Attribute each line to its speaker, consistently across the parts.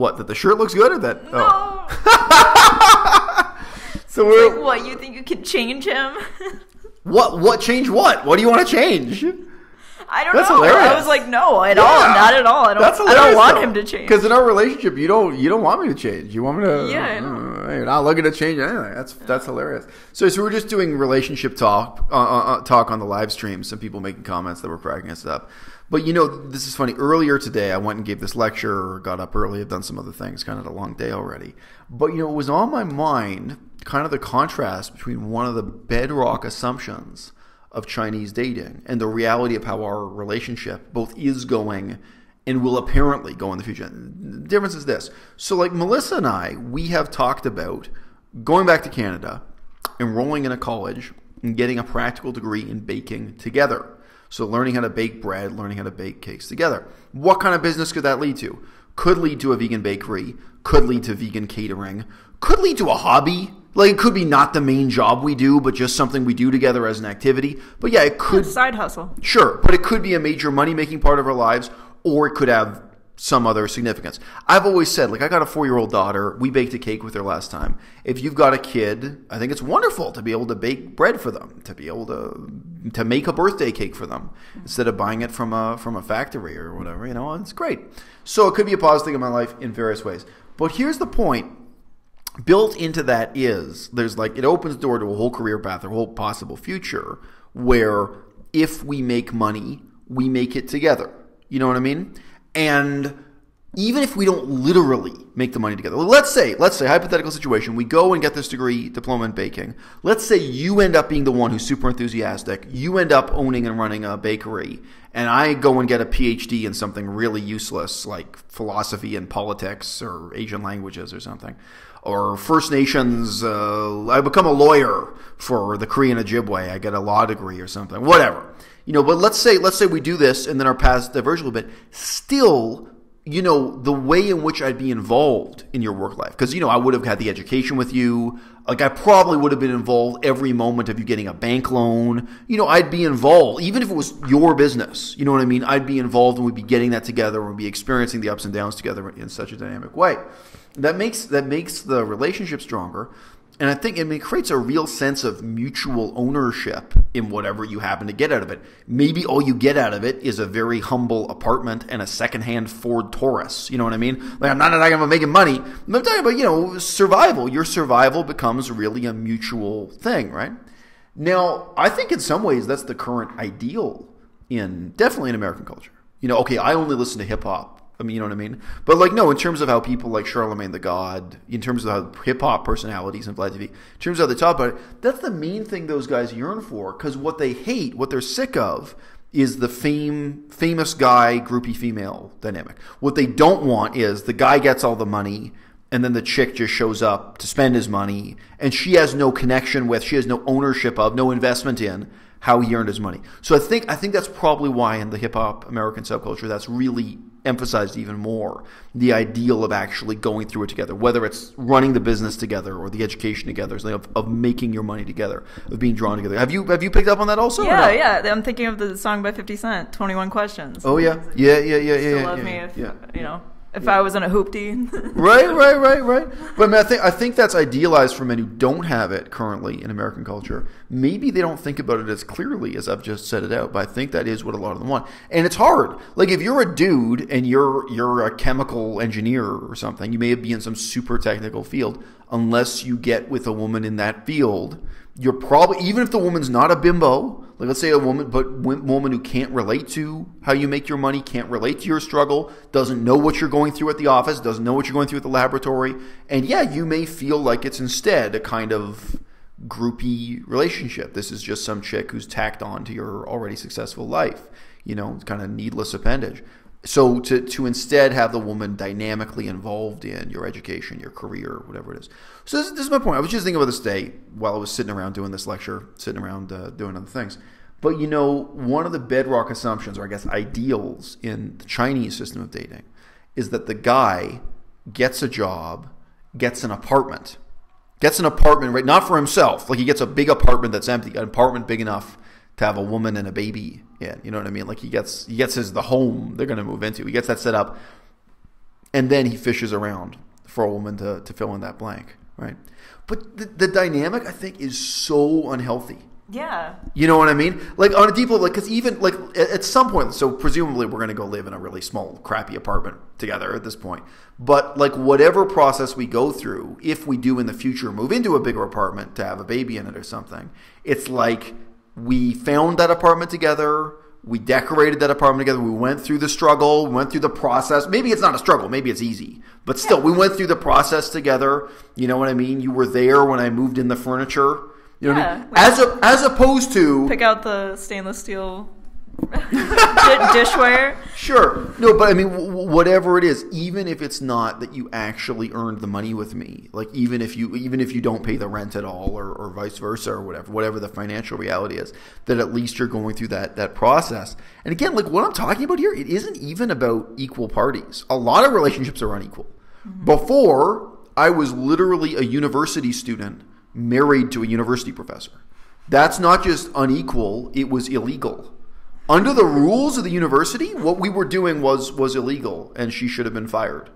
Speaker 1: What, that the shirt looks good or that?
Speaker 2: No.
Speaker 1: Oh. So we're...
Speaker 2: Like, what, you think you can change him?
Speaker 1: What change what? What do you want to change?
Speaker 2: I don't
Speaker 1: That's
Speaker 2: know.
Speaker 1: hilarious.
Speaker 2: I was like, no, at all. Not at all. I don't want him to change.
Speaker 1: Because in our relationship, you don't want me to change. You want me to...
Speaker 2: Yeah, I know.
Speaker 1: You're not looking to change anything. That's hilarious. So we're just doing relationship talk on the live stream. Some people making comments that were cracking us up. But, this is funny. Earlier today, I went and gave this lecture, got up early, I've done some other things, kind of a long day already. But, it was on my mind, kind of the contrast between one of the bedrock assumptions of Chinese dating and the reality of how our relationship both is going and will apparently go in the future. The difference is this. So, like Melissa and I, we have talked about going back to Canada, enrolling in a college, and getting a practical degree in baking together. So learning how to bake bread, learning how to bake cakes together. What kind of business could that lead to? Could lead to a vegan bakery, could lead to vegan catering, could lead to a hobby. Like, it could be not the main job we do, but just something we do together as an activity. But yeah, it could...
Speaker 2: Side hustle.
Speaker 1: Sure, but it could be a major money-making part of our lives, or it could have some other significance. I've always said, like, I got a 4-year-old daughter. We baked a cake with her last time. If you've got a kid, I think it's wonderful to be able to bake bread for them, to be able to make a birthday cake for them instead of buying it from a factory or whatever. It's great. So it could be a positive thing in my life in various ways. But here's the point. Built into that is there's like it opens the door to a whole career path, a whole possible future where if we make money, we make it together. You know what I mean? And even if we don't literally make the money together, let's say hypothetical situation, we go and get this diploma in baking. Let's say you end up being the one who's super enthusiastic. You end up owning and running a bakery, and I go and get a PhD in something really useless like philosophy and politics or Asian languages or something. Or First Nations, I become a lawyer for the Korean Ojibwe. I get a law degree or something, whatever. But let's say we do this and then our paths diverge a little bit. Still, the way in which I'd be involved in your work life. Because, I would have had the education with you. Like, I probably would have been involved every moment of you getting a bank loan. I'd be involved. Even if it was your business, you know what I mean? I'd be involved and we'd be getting that together and we'd be experiencing the ups and downs together in such a dynamic way. That makes the relationship stronger. And I think it creates a real sense of mutual ownership in whatever you happen to get out of it. Maybe all you get out of it is a very humble apartment and a secondhand Ford Taurus. You know what I mean? Like, I'm not talking about making money. I'm talking about, survival. Your survival becomes really a mutual thing, right? Now, I think in some ways that's the current ideal definitely in American culture. Okay, I only listen to hip hop. I mean, you know what I mean? But no, in terms of how people like Charlemagne the God, in terms of how hip-hop personalities and Vlad TV, in terms of how they talk about it, that's the main thing those guys yearn for, because what they hate, what they're sick of, is the famous guy, groupie female dynamic. What they don't want is the guy gets all the money, and then the chick just shows up to spend his money, and she has no connection with, she has no ownership of, no investment in how he earned his money. So I think that's probably why in the hip-hop American subculture, that's really emphasized even more, the ideal of actually going through it together, whether it's running the business together or the education together, of making your money together, of being drawn together. Have you picked up on that also?
Speaker 2: Yeah. I'm thinking of the song by 50 Cent, 21 Questions.
Speaker 1: Oh yeah.
Speaker 2: Love me if if I was in a hoopty.
Speaker 1: Right. But I mean, I think that's idealized for men who don't have it currently in American culture. Maybe they don't think about it as clearly as I've just said it out, but I think that is what a lot of them want. And it's hard. Like, if you're a dude and you're a chemical engineer or something, you may be in some super technical field. Unless you get with a woman in that field, you're probably, even if the woman's not a bimbo, like let's say a woman who can't relate to how you make your money, can't relate to your struggle, doesn't know what you're going through at the office, doesn't know what you're going through at the laboratory, and yeah, you may feel like it's instead a kind of groupie relationship. This is just some chick who's tacked on to your already successful life. It's kind of needless appendage. So to instead have the woman dynamically involved in your education, your career, whatever it is. So this is my point. I was just thinking about this day while I was sitting around doing this lecture, sitting around doing other things. But, one of the bedrock assumptions, or I guess ideals in the Chinese system of dating, is that the guy gets a job, gets an apartment, right? Not for himself. Like, he gets a big apartment that's empty, an apartment big enough to have a woman and a baby in. You know what I mean? Like, he gets the home they're going to move into. He gets that set up. And then he fishes around for a woman to fill in that blank, right? But the dynamic, I think, is so unhealthy.
Speaker 2: Yeah.
Speaker 1: You know what I mean? Like, on a deep level, like, because even, like, at some point, so presumably we're going to go live in a really small, crappy apartment together at this point. But, like, whatever process we go through, if we do in the future move into a bigger apartment to have a baby in it or something, it's like we found that apartment together. We decorated that apartment together. We went through the struggle. We went through the process. Maybe it's not a struggle. Maybe it's easy. But still, we went through the process together. You know what I mean? You were there when I moved in the furniture. You know what I mean? As opposed to...
Speaker 2: Pick out the stainless steel dishware.
Speaker 1: Sure. No, but I mean, whatever it is, even if it's not that you actually earned the money with me, like even if you don't pay the rent at all or vice versa or whatever the financial reality is, that at least you're going through that process. And again, like what I'm talking about here, it isn't even about equal parties. A lot of relationships are unequal. Mm-hmm. Before, I was literally a university student married to a university professor. That's not just unequal, it was illegal. Under the rules of the university, what we were doing was illegal, and she should have been fired.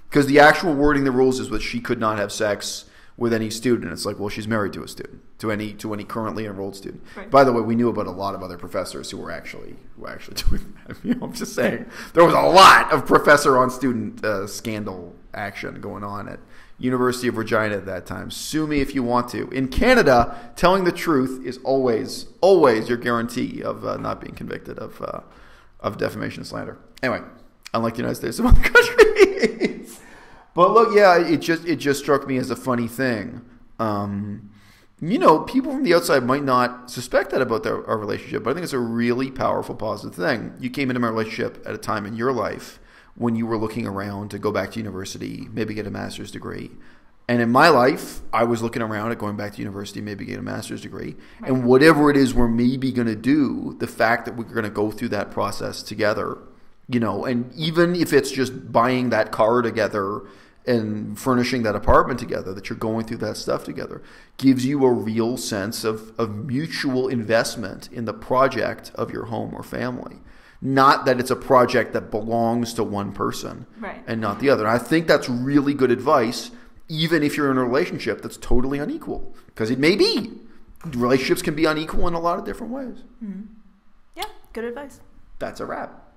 Speaker 1: Because the actual wording of the rules is that she could not have sex with any student. It's like, well, she's married to a student, to any currently enrolled student. Right. By the way, we knew about a lot of other professors who were actually doing that. You know, I'm just saying, there was a lot of professor on student scandal action going on at University of Regina at that time. Sue me if you want to. In Canada, telling the truth is always your guarantee of not being convicted of defamation and slander. Anyway, unlike the United States, some other countries. But look, yeah, it just struck me as a funny thing. You know, people from the outside might not suspect that about our relationship, but I think it's a really powerful, positive thing. You came into my relationship at a time in your life when you were looking around to go back to university, maybe get a master's degree. And in my life, I was looking around at going back to university, maybe get a master's degree. Right. And whatever it is we're maybe going to do, the fact that we're going to go through that process together, you know, and even if it's just buying that car together and furnishing that apartment together, that you're going through that stuff together, gives you a real sense of mutual investment in the project of your home or family. Not that it's a project that belongs to one person and not the other. And I think that's really good advice, even if you're in a relationship that's totally unequal. Because it may be. Relationships can be unequal in a lot of different ways.
Speaker 2: Mm-hmm. Yeah, good advice.
Speaker 1: That's a wrap.